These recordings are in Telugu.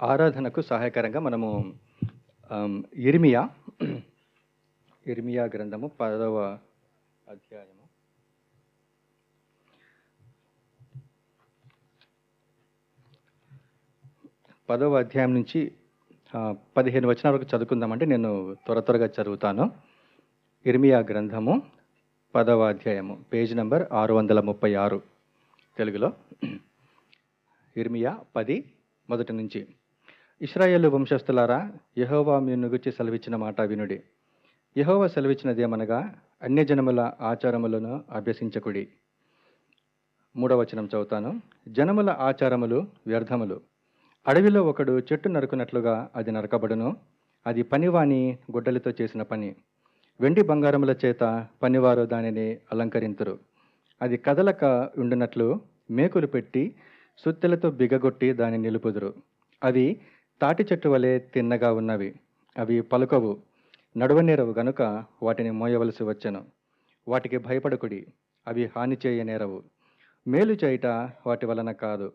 ఆరాధనకు సహాయకరంగా మనము ఆమ్, ఇర్మియా ఇర్మియా గ్రంథము 10వ అధ్యాయము 10వ అధ్యాయం నుంచి 15 వచనాల వరకు చదువుకుందామంటే నేను త్వరగా చదువుతాను. ఇర్మియా గ్రంథము 10వ అధ్యాయము, పేజ్ నంబర్ 636 తెలుగులో. ఇర్మియా 10 మొదటి నుంచి. ఇశ్రాయేలు వంశస్థులారా, యెహోవా మిమ్మును గూర్చి సెలవిచ్చిన మాట వినుడి. యెహోవా సెలవిచ్చినదేమనగా, అన్యజనముల ఆచారములను అభ్యసించకుడి. 3వ వచనం చదువుతాను. జనముల ఆచారములు వ్యర్థములు. అడవిలో ఒకడు చెట్టు నరుకున్నట్లుగా అది నరకబడును. అది పనివాని గొడ్డలితో చేసిన పని. వెండి బంగారముల చేత పనివారు దానిని అలంకరింతురు. అది కదలక ఉండునట్లు మేకులు పెట్టి సుత్తెలతో బిగగొట్టి దాన్ని నిలుపుదురు. అవి తాటి చెట్టు వలె తిన్నగా ఉన్నవి. అవి పలుకవు, నడవనేరవు గనుక వాటిని మోయవలసి వచ్చెను. వాటికి భయపడకుడి, అవి హాని చేయనేరవు. మేలు చేయుట వాటి వలన కాదు.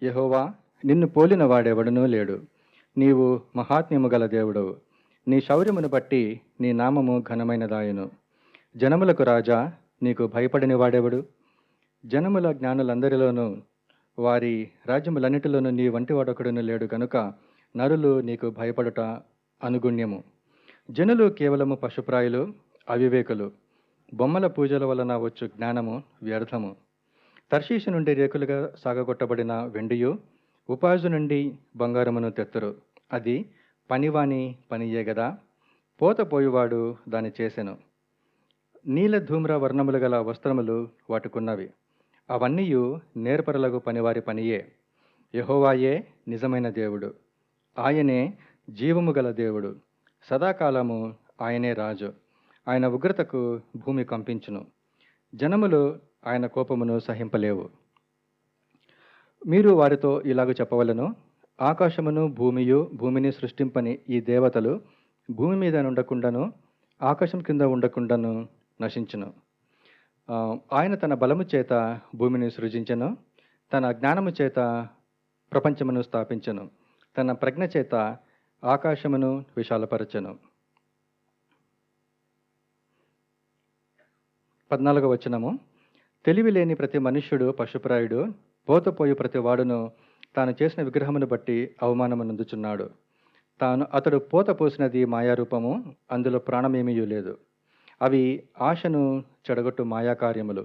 యెహోవా, నిన్ను పోలిన వాడెవడునూ లేడు. నీవు మహాత్మ్యము గల దేవుడవు. నీ శౌర్యమును బట్టి నీ నామము ఘనమైనదాయును. జనములకు రాజా, నీకు భయపడని వాడెవడు? జనముల జ్ఞానులందరిలోనూ వారి రాజ్యములన్నిటిలోనూ నీ వంటి వాడొకడును లేడు గనుక నరులు నీకు భయపడుట అనుగుణ్యము. జనులు కేవలము పశుప్రాయులు, అవివేకులు. బొమ్మల పూజల వలన వచ్చు జ్ఞానము వ్యర్థము. తర్షీషు నుండి రేకులుగా సాగగొట్టబడిన వెండియు, ఉపాజు నుండి బంగారమును తెత్తురు. అది పనివాని పనియే గదా. పోతపోయువాడు దాన్ని చేసెను. నీల ధూమ్ర వర్ణములు గల వస్త్రములు వాటికున్నవి. అవన్నీయు నేర్పరలగు పనివారి పనియే. యెహోవాయే నిజమైన దేవుడు. ఆయనే జీవము గల దేవుడు. సదాకాలము ఆయనే రాజు. ఆయన ఉగ్రతకు భూమి కంపించును. జనములు ఆయన కోపమును సహింపలేవు. మీరు వారితో ఇలాగ చెప్పవలను, ఆకాశమును భూమియు భూమిని సృష్టింపని ఈ దేవతలు భూమి మీద ఉండకుండాను ఆకాశం కింద ఉండకుండాను నశించును. ఆయన తన బలము చేత భూమిని సృజించెను. తన జ్ఞానము చేత ప్రపంచమును స్థాపించెను. తన ప్రజ్ఞ చేత ఆకాశమును విశాలపరచెను. 14వ వచనము. తెలివి లేని ప్రతి మనుష్యుడు పశుప్రాయుడు. పోతపోయి ప్రతి వాడును తాను చేసిన విగ్రహమును బట్టి అవమానమునందుచున్నాడు. అతడు పోత పోసినది మాయారూపము, అందులో ప్రాణమేమీ లేదు. అవి ఆశను చెడగొట్టు మాయాకార్యములు.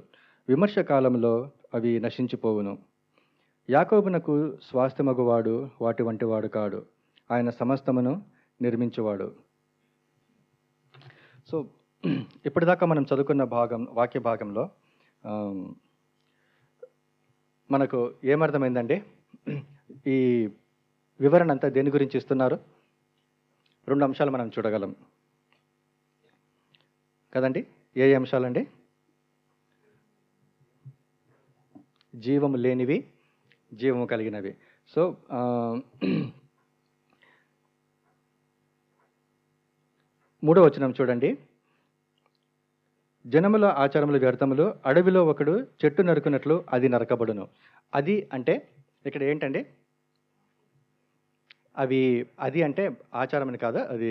విమర్శ కాలంలో అవి నశించిపోవును. యాకోబునకు స్వాస్థ్యమగువాడు వాటి వంటి వాడు కాడు. ఆయన సమస్తమును నిర్మించువాడు. సో ఇప్పటిదాకా మనం చదువుకున్న వాక్య భాగంలో మనకు ఏమర్థమైందండి? ఈ వివరణ అంతా దేని గురించి ఇస్తున్నారు? 2 అంశాలు మనం చూడగలం కదండి. ఏ అంశాలండి? జీవము లేనివి, జీవము కలిగినవి. సో 3వ వచనం చూడండి. జనముల ఆచారములు వ్యర్థములు. అడవిలో ఒకడు చెట్టు నరుకున్నట్లు అది నరకబడును. అది అంటే ఇక్కడ ఏంటండి? అది అంటే ఆచారం అని కాదు, అది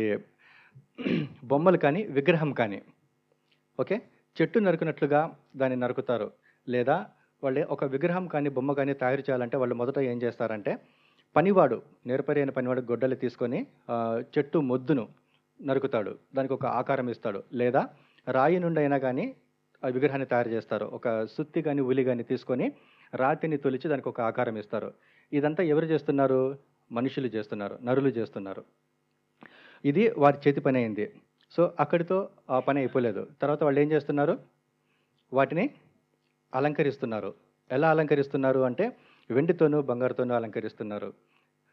బొమ్మలు కానీ విగ్రహం కానీ. ఓకే, చెట్టు నరుకున్నట్లుగా దాన్ని నరుకుతారు. లేదా వాళ్ళు ఒక విగ్రహం కానీ బొమ్మ కానీ తయారు చేయాలంటే వాళ్ళు మొదట ఏం చేస్తారంటే, పనివాడు, నేర్పరైన పనివాడు గొడ్డలు తీసుకొని చెట్టు మొద్దును నరుకుతాడు, దానికి ఒక ఆకారం ఇస్తాడు. లేదా రాయి నుండి అయినా కానీ ఆ విగ్రహాన్ని తయారు చేస్తారు. ఒక సుత్తి కానీ ఉలి కానీ తీసుకొని రాతిని తొలిచి దానికి ఒక ఆకారం ఇస్తారు. ఇదంతా ఎవరు చేస్తున్నారు? మనుషులు చేస్తున్నారు, నరులు చేస్తున్నారు. ఇది వారి చేతి పని అయింది. సో అక్కడితో ఆ పని అయిపోలేదు. తర్వాత వాళ్ళు ఏం చేస్తున్నారు? వాటిని అలంకరిస్తున్నారు. ఎలా అలంకరిస్తున్నారు అంటే, వెండితోనూ బంగారుతోనూ అలంకరిస్తున్నారు.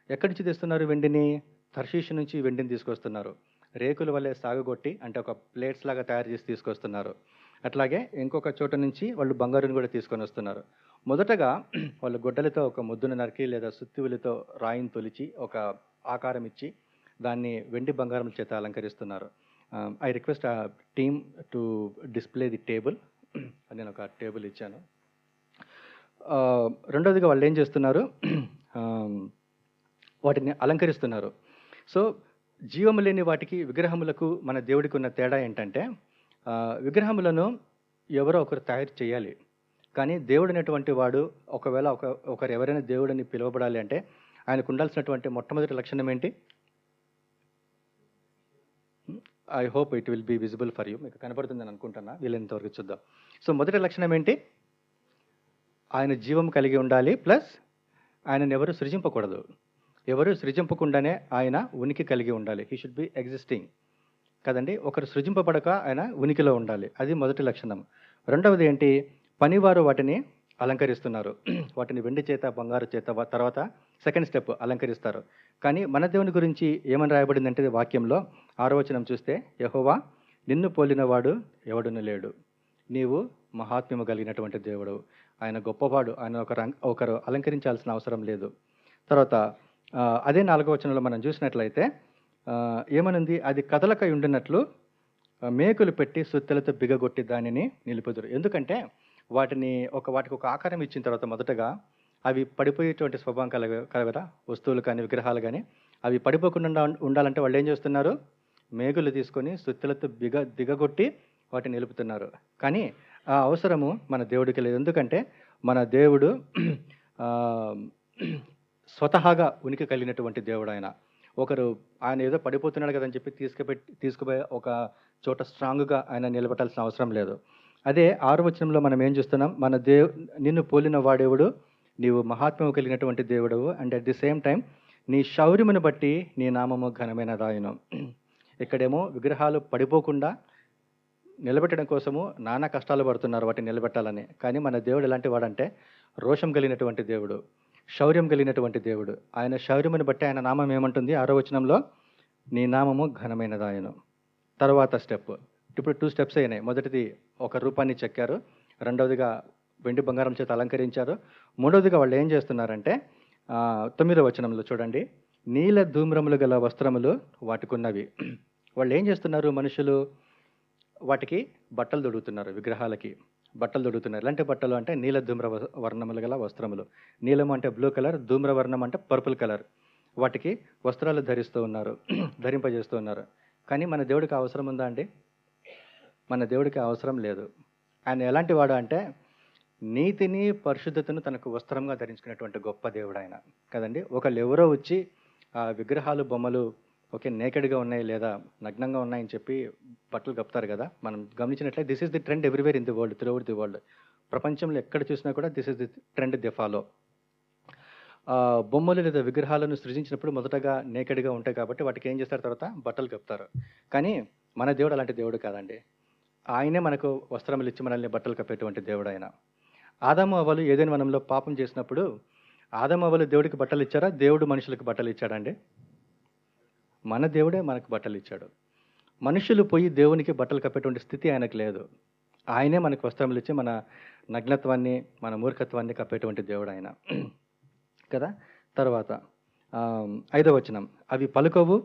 ఎక్కడి నుంచి తెస్తున్నారు వెండిని? తర్షీషు నుంచి వెండిని తీసుకొస్తున్నారు. రేకుల వల్లే సాగగొట్టి, అంటే ఒక ప్లేట్స్ లాగా తయారు చేసి తీసుకొస్తున్నారు. అట్లాగే ఇంకొక చోట నుంచి వాళ్ళు బంగారుని కూడా తీసుకొని వస్తున్నారు. మొదటగా వాళ్ళు గొడ్డలతో ఒక ముద్దును నరికి లేదా సుత్తివులతో రాయిని తొలిచి ఒక ఆకారం ఇచ్చి దాన్ని వెండి బంగారం చేత అలంకరిస్తున్నారు. ఐ రిక్వెస్ట్ ఆ team to display the table. నేను ఒక టేబుల్ ఇచ్చాను. రెండోదిగా వాళ్ళు ఏం చేస్తున్నారు? వాటిని అలంకరిస్తున్నారు. సో, జీవము లేని వాటికి, విగ్రహములకు మన దేవుడికి ఉన్న తేడా ఏంటంటే, విగ్రహములను ఎవరో ఒకరు తయారు చేయాలి. కానీ దేవుడనేటువంటి వాడు ఒకవేళ ఒకరు ఎవరైనా దేవుడని పిలువబడాలి అంటే, ఆయనకు ఉండాల్సినటువంటి మొట్టమొదటి లక్షణం ఏంటి? I hope it will be visible for you. మీకు కనపడుతుందని అనుకుంటున్నా. వీలైనంత వరకు చూద్దాం. సో, మొదటి లక్షణం ఏంటి? ఆయన జీవం కలిగి ఉండాలి. ప్లస్ ఆయనను ఎవరు సృజింపకూడదు. ఎవరు సృజింపకుండానే ఆయన ఉనికి కలిగి ఉండాలి. హీ షుడ్ బి ఎగ్జిస్టింగ్ కదండి. ఒకరు సృజింపబడక ఆయన ఉనికిలో ఉండాలి. అది మొదటి లక్షణం. రెండవది ఏంటి? పనివారు వాటిని అలంకరిస్తున్నారు. వాటిని వెండి చేత, బంగారు చేత, తర్వాత సెకండ్ స్టెప్ అలంకరిస్తారు. కానీ మన దేవుని గురించి ఏమని రాయబడిందంటే వాక్యంలో 6వ వచనం చూస్తే, యెహోవా నిన్ను పోలినవాడు ఎవడును లేడు. నీవు మహాత్మ్యము కలిగినటువంటి దేవుడు. ఆయన గొప్పవాడు. ఆయన ఒకరు అలంకరించాల్సిన అవసరం లేదు. తర్వాత అదే 4వ వచనంలో మనం చూసినట్లయితే ఏమనుంది? అది కదలకై ఉండినట్లు మేకులు పెట్టి సుత్తెలతో బిగగొట్టి దానిని నిలుపుదురు. ఎందుకంటే వాటికి ఒక ఆకారం ఇచ్చిన తర్వాత మొదటగా అవి పడిపోయేటువంటి స్వభావం కలగదా వస్తువులు కానీ విగ్రహాలు కానీ. అవి పడిపోకుండా ఉండాలంటే వాళ్ళు ఏం చేస్తున్నారు? మేకులు తీసుకొని సుత్తెలతో దిగగొట్టి వాటిని నిలుపుతున్నారు. కానీ ఆ అవసరము మన దేవుడికి లేదు. ఎందుకంటే మన దేవుడు స్వతహాగా ఉనికి కలిగినటువంటి దేవుడు ఆయన. ఆయన ఏదో పడిపోతున్నాడు కదని చెప్పి తీసుకుపోయి ఒక చోట స్ట్రాంగ్గా ఆయన నిలబెట్టాల్సిన అవసరం లేదు. అదే 6వ వచనంలో మనం ఏం చూస్తున్నాం? నిన్ను పోలిన వాడెవడు, నీవు మహాత్మ్యము కలిగినటువంటి దేవుడవు, and at the same time నీ శౌర్యమును బట్టి నీ నామము ఘనమైనదాయను. ఇక్కడేమో విగ్రహాలు పడిపోకుండా నిలబెట్టడం కోసము నానా కష్టాలు పడుతున్నారు వాటిని నిలబెట్టాలని. కానీ మన దేవుడు ఎలాంటి వాడంటే రోషం కలిగినటువంటి దేవుడు, శౌర్యం కలిగినటువంటి దేవుడు. ఆయన శౌర్యమును బట్టి ఆయన నామం ఏమంటుంది? 6వ వచనంలో నీ నామము ఘనమైనదాయను. తర్వాత స్టెప్. ఇప్పుడు 2 స్టెప్స్ అయినాయి. మొదటిది ఒక రూపాన్ని చెక్కారు. రెండవదిగా వెండి బంగారం చేత అలంకరించారు. మూడవదిగా వాళ్ళు ఏం చేస్తున్నారంటే 9వ వచనంలో చూడండి, నీల ధూమ్రములు గల వస్త్రములు వాటికున్నవి. వాళ్ళు ఏం చేస్తున్నారు? మనుషులు వాటికి బట్టలు దొడుగుతున్నారు. విగ్రహాలకి బట్టలు దొడుగుతున్నారు. ఎలాంటి బట్టలు అంటే నీల ధూమ్ర వర్ణములు గల వస్త్రములు. నీలం అంటే బ్లూ కలర్, ధూమ్రవర్ణం అంటే పర్పుల్ కలర్. వాటికి వస్త్రాలు ధరింపజేస్తూ ఉన్నారు. కానీ మన దేవుడికి అవసరం ఉందా అండి? మన దేవుడికి అవసరం లేదు. ఆయన ఎలాంటి వాడు అంటే నీతిని, పరిశుద్ధతను తనకు వస్త్రంగా ధరించుకునేటువంటి గొప్ప దేవుడు ఆయన కదండి. ఒకళ్ళు ఎవరో వచ్చి ఆ విగ్రహాలు, బొమ్మలు నేకెడ్గా ఉన్నాయి లేదా నగ్నంగా ఉన్నాయని చెప్పి బట్టలు కప్పుతారు కదా. మనం గమనించినట్లయితే this is the trend everywhere in the world, through out the world. ప్రపంచంలో ఎక్కడ చూసినా కూడా this is the trend the follow. బొమ్మలు లేదా విగ్రహాలను సృజించినప్పుడు మొదటగా నేకెడ్గా ఉంటాయి కాబట్టి వాటికి ఏం చేస్తారు? తర్వాత బట్టలు కప్పుతారు. కానీ మన దేవుడు అలాంటి దేవుడు కాదండి. ఆయనే మనకు వస్త్రములు ఇచ్చి మనల్ని బట్టలు కప్పేటువంటి దేవుడు ఆయన. ఆదాము అవ్వలు ఏదైనా వనంలో పాపం చేసినప్పుడు ఆదాము అవ్వలు దేవుడికి బట్టలు ఇచ్చారా? దేవుడు మనుషులకు బట్టలు ఇచ్చాడండి? మన దేవుడే మనకు బట్టలు ఇచ్చాడు. మనుషులు పోయి దేవునికి బట్టలు కప్పేటువంటి స్థితి ఆయనకు లేదు. ఆయనే మనకు వస్త్రములు ఇచ్చి మన నగ్నత్వాన్ని, మన మూర్ఖత్వాన్ని కప్పేటువంటి దేవుడు ఆయన కదా. తర్వాత 5వ వచనం, అవి పలుకవు,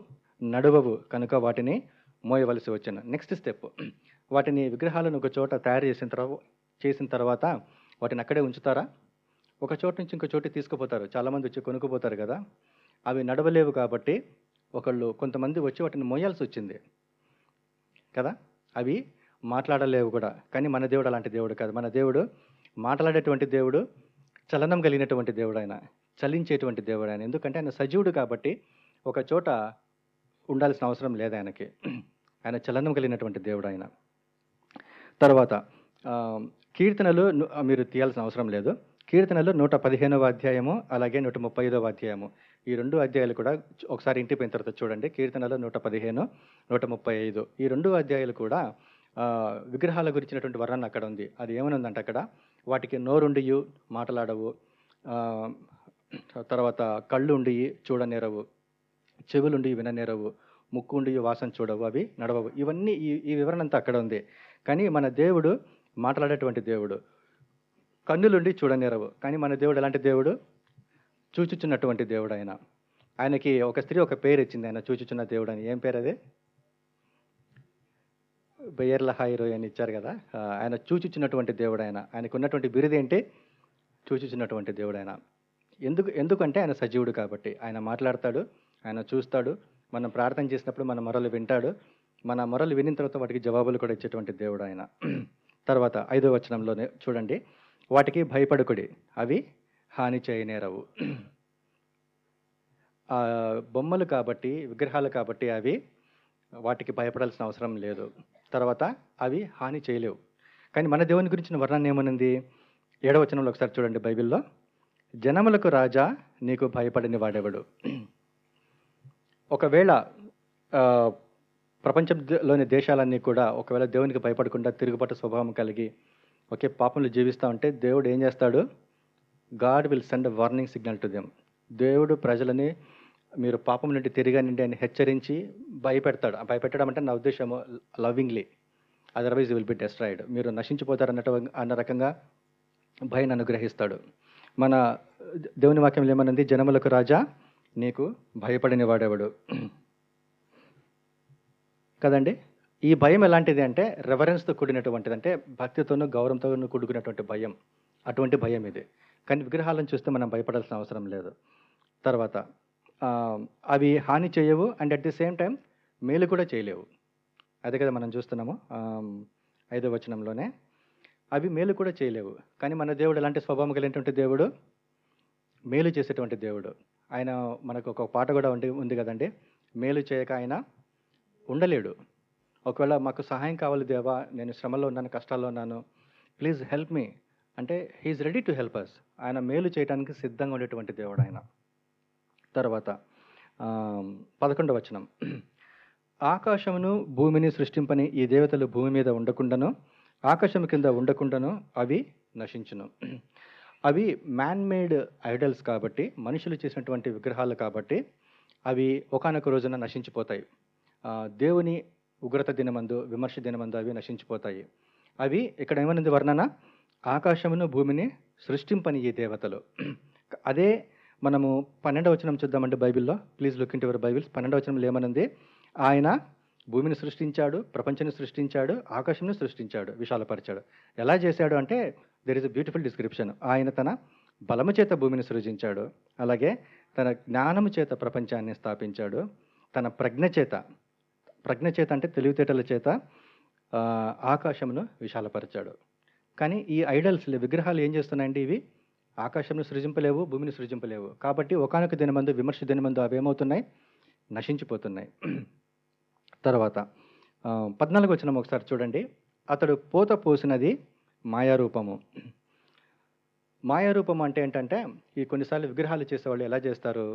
నడువవు కనుక వాటిని మోయవలసి వచ్చిన. నెక్స్ట్ స్టెప్, వాటిని విగ్రహాలను ఒక చోట తయారు చేసిన తర్వాత వాటిని అక్కడే ఉంచుతారా? ఒక చోటు నుంచి ఇంకో చోటు తీసుకుపోతారు. చాలామంది వచ్చి కొనుక్కుపోతారు కదా. అవి నడవలేవు కాబట్టి కొంతమంది వచ్చి వాటిని మోయాల్సి వచ్చింది కదా. అవి మాట్లాడలేవు కూడా. కానీ మన దేవుడు అలాంటి దేవుడు కాదు. మన దేవుడు మాట్లాడేటువంటి దేవుడు, చలనం కలిగినటువంటి దేవుడు ఆయన, చలించేటువంటి దేవుడు ఆయన. ఎందుకంటే ఆయన సజీవుడు కాబట్టి ఒక చోట ఉండాల్సిన అవసరం లేదు ఆయనకి. ఆయన చలనం కలిగినటువంటి దేవుడు ఆయన. తర్వాత కీర్తనలు మీరు తీయాల్సిన అవసరం లేదు. కీర్తనలు 115వ అధ్యాయము, అలాగే 135వ అధ్యాయము, ఈ 2 అధ్యాయాలు కూడా ఒకసారి ఇంటికి పోయిన తర్వాత చూడండి. కీర్తనలు 115, 135, ఈ 2 అధ్యాయాలు కూడా విగ్రహాల గురించినటువంటి వర్ణన అక్కడ ఉంది. అది ఏమని ఉందంటే అక్కడ, వాటికి నోరుండియు మాట్లాడవు, తర్వాత కళ్ళు ఉండి చూడనేరవు, చెవులుండి విననేరవు, ముక్కు ఉండి వాసన చూడవు, అవి నడవవు. ఇవన్నీ ఈ వివరణ అంతా అక్కడ ఉంది. కానీ మన దేవుడు మాట్లాడేటువంటి దేవుడు. కన్నులుండి చూడనేరవు. కానీ మన దేవుడు ఎలాంటి దేవుడు? చూచుచున్నటువంటి దేవుడు ఆయన. ఆయనకి ఒక స్త్రీ ఒక పేరు ఇచ్చింది, ఆయన చూచుచున్న దేవుడు అని. ఏం పేరు అది? బెయర్ల హాయిరోయ్ అని ఇచ్చారు కదా. ఆయన చూచుచున్నటువంటి దేవుడు ఆయన. ఆయనకు ఉన్నటువంటి బిరుదు ఏంటి? చూచుచున్నటువంటి దేవుడు ఆయన. ఎందుకంటే ఆయన సజీవుడు కాబట్టి. ఆయన మాట్లాడతాడు, ఆయన చూస్తాడు, మనం ప్రార్థన చేసినప్పుడు మన మొరలు వింటాడు. మన మొరలు వినిన తర్వాత వాటికి జవాబులు కూడా ఇచ్చేటువంటి దేవుడు ఆయన. తర్వాత 5వ వచనంలోనే చూడండి, వాటికి భయపడకుడి, అవి హాని చేయనేరవు. బొమ్మలు కాబట్టి, విగ్రహాలు కాబట్టి అవి వాటికి భయపడాల్సిన అవసరం లేదు. తర్వాత అవి హాని చేయలేవు. కానీ మన దేవుని గురించిన వర్ణన ఏమనుంది? 7వ వచనంలో ఒకసారి చూడండి బైబిల్‌లో. జనములకు రాజా నీకు భయపడని వాడెవడు? ఒకవేళ ప్రపంచంలోని దేశాలన్నీ కూడా ఒకవేళ దేవునికి భయపడకుండా తిరుగుబాటు స్వభావం కలిగి ఒకే పాపంలో జీవిస్తూ ఉంటే దేవుడు ఏం చేస్తాడు? God will send a warning signal to them. దేవుడు ప్రజలని మీరు పాపం నుండి తిరగండి అని హెచ్చరించి భయపెడతాడు. భయపెట్టడం అంటే నా ఉద్దేశము lovingly, otherwise will be destroyed. మీరు నశించిపోతారు అన్న రకంగా భయాన్ని అనుగ్రహిస్తాడు. మన దేవుని వాక్యం ఏమనుంది? జనములకు రాజా నీకు భయపడిన వాడెవడు? కదండి. ఈ భయం ఎలాంటిది అంటే రెవరెన్స్తో కూడినటువంటిది, అంటే భక్తితోనూ గౌరవంతోనూ కూడుకున్నటువంటి భయం. అటువంటి భయం ఇది. కానీ విగ్రహాలను చూస్తే మనం భయపడాల్సిన అవసరం లేదు. తర్వాత అవి హాని చేయవు and at the same time మేలు కూడా చేయలేవు. అదే కదా మనం చూస్తున్నాము 5వ వచనంలోనే. అవి మేలు కూడా చేయలేవు. కానీ మన దేవుడు ఎలాంటి స్వభావం కలిగినటువంటి దేవుడు? మేలు చేసేటువంటి దేవుడు. ఆయన మనకు ఒక పాట కూడా ఉంది కదండి, మేలు చేయక ఆయన ఉండలేడు. ఒకవేళ మాకు సహాయం కావాలి దేవా, నేను శ్రమలో ఉన్నాను, కష్టాల్లో ఉన్నాను, ప్లీజ్ హెల్ప్ మీ అంటే he's ready to help us. ఆయన మేలు చేయడానికి సిద్ధంగా ఉండేటువంటి దేవుడు ఆయన. తర్వాత 11వ వచనం, ఆకాశమును భూమిని సృష్టింపని ఈ దేవతలు భూమి మీద ఉండకుండాను ఆకాశం కింద ఉండకుండాను అవి నశించును. అవి మ్యాన్ మేడ్ ఐడల్స్ కాబట్టి, మనుషులు చేసినటువంటి విగ్రహాలు కాబట్టి అవి ఒకానొక రోజున నశించిపోతాయి. దేవుని ఉగ్రత దినమందు, విమర్శ దినమందు అవి నశించిపోతాయి. అవి ఇక్కడ ఏమన్నది వర్ణన? ఆకాశమును భూమిని సృష్టింపని ఈ దేవతలు. అదే మనము 12వ వచనం చూద్దామంటే బైబిల్లో, please look into your Bibles. 12వ వచనంలో ఏమనుంది? ఆయన భూమిని సృష్టించాడు, ప్రపంచాన్ని సృష్టించాడు, ఆకాశంను సృష్టించాడు, విశాలపరిచాడు. ఎలా చేశాడు అంటే there is a beautiful description. ఆయన తన బలము చేత భూమిని సృజించాడు, అలాగే తన జ్ఞానము చేత ప్రపంచాన్ని స్థాపించాడు, తన ప్రజ్ఞ చేత అంటే తెలివితేటల చేత ఆకాశమును విశాలపరిచాడు. కానీ ఈ ఐడల్స్, విగ్రహాలు ఏం చేస్తున్నాయండి? ఇవి ఆకాశంను సృజింపలేవు, భూమిని సృజింపలేవు. కాబట్టి ఒకానొక దినమందు, విమర్శ దినమందు అవి ఏమవుతున్నాయి? నశించిపోతున్నాయి. తర్వాత 14వ వచనం ఒకసారి చూడండి. అతడు పోత పోసినది మాయారూపము. మాయారూపం అంటే ఏంటంటే, ఈ కొన్నిసార్లు విగ్రహాలు చేసేవాళ్ళు ఎలా చేస్తారు?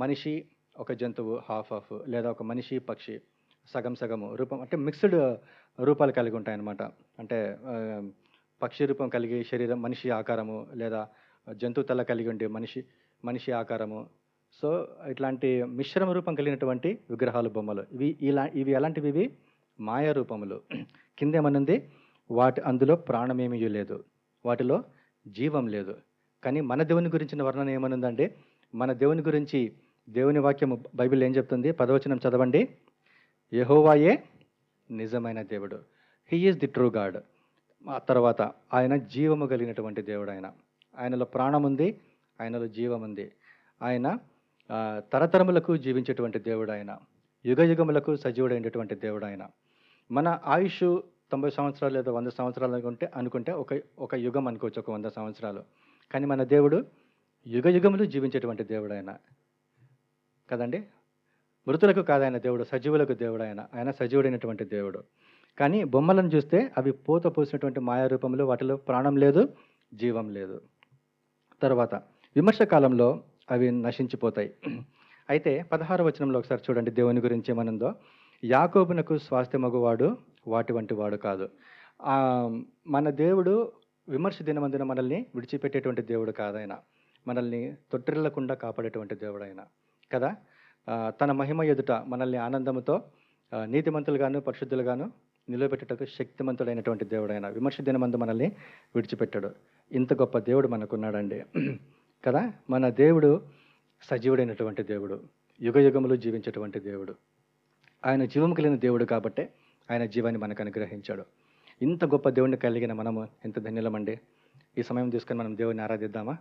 మనిషి ఒక జంతువు హాఫ్ లేదా ఒక మనిషి పక్షి సగము రూపం, అంటే మిక్స్డ్ రూపాలు కలిగి ఉంటాయన్నమాట. అంటే పక్షి రూపం కలిగి శరీరం మనిషి ఆకారము, లేదా జంతువు తల కలిగి ఉండి మనిషి ఆకారము. సో ఇట్లాంటి మిశ్రమ రూపం కలిగినటువంటి విగ్రహాలు, బొమ్మలు ఇవి ఎలాంటివి? ఇవి మాయా రూపములు. కిందేమనుంది? అందులో ప్రాణమేమీ లేదు, వాటిలో జీవం లేదు. కానీ మన దేవుని గురించిన వర్ణన ఏమనుందంటే, మన దేవుని గురించి దేవుని వాక్యము బైబిల్ ఏం చెప్తుంది? 10వ వచనం చదవండి. యెహోవాయే నిజమైన దేవుడు, he is the true God. ఆ తర్వాత ఆయన జీవము కలిగినటువంటి దేవుడు. ఆయనలో ప్రాణం ఉంది, ఆయనలో జీవం ఉంది. ఆయన తరతరములకు జీవించేటువంటి దేవుడు. ఆయన యుగములకు సజీవుడైనటువంటి దేవుడు. ఆయన మన ఆయుష్ 90 సంవత్సరాలు లేదా 100 సంవత్సరాలు అనుకుంటే ఒక యుగం అనుకోవచ్చు, ఒక 100 సంవత్సరాలు. కానీ మన దేవుడు యుగములు జీవించేటువంటి దేవుడు ఆయన కదండి. మృతులకు కాదు ఆయన దేవుడు, సజీవులకు దేవుడు. ఆయన సజీవుడైనటువంటి దేవుడు. కానీ బొమ్మలను చూస్తే అవి పూత పూసినటువంటి మాయారూపములు, వాటిలో ప్రాణం లేదు, జీవం లేదు. తర్వాత విమర్శ కాలంలో అవి నశించిపోతాయి. అయితే 16వ వచనంలో ఒకసారి చూడండి దేవుని గురించి ఏమనుందో. యాకోబునకు స్వాస్థ్యమగువాడు వాటి వంటి వాడు కాదు. మన దేవుడు విమర్శ దినమందున మనల్ని విడిచిపెట్టేటువంటి దేవుడు కాదైనా, మనల్ని తొట్టిల్లకుండా కాపాడేటువంటి దేవుడు ఆయన కదా. తన మహిమ ఎదుట మనల్ని ఆనందముతో నీతిమంతులుగాను పరిశుద్ధులుగాను నిలబెట్టుటకు శక్తిమంతుడైనటువంటి దేవుడు ఆయన. విమర్శ దినమందు మనల్ని విడిచిపెట్టాడు. ఇంత గొప్ప దేవుడు మనకున్నాడండి కదా. మన దేవుడు సజీవుడైనటువంటి దేవుడు, యుగములు జీవించేటువంటి దేవుడు. ఆయన జీవము కలిగిన దేవుడు కాబట్టే ఆయన జీవాన్ని మనకు అనుగ్రహించాడు. ఇంత గొప్ప దేవుడిని కలిగిన మనము ఎంత ధన్యులమండి. ఈ సమయం తీసుకొని మనం దేవుని ఆరాధిద్దామా?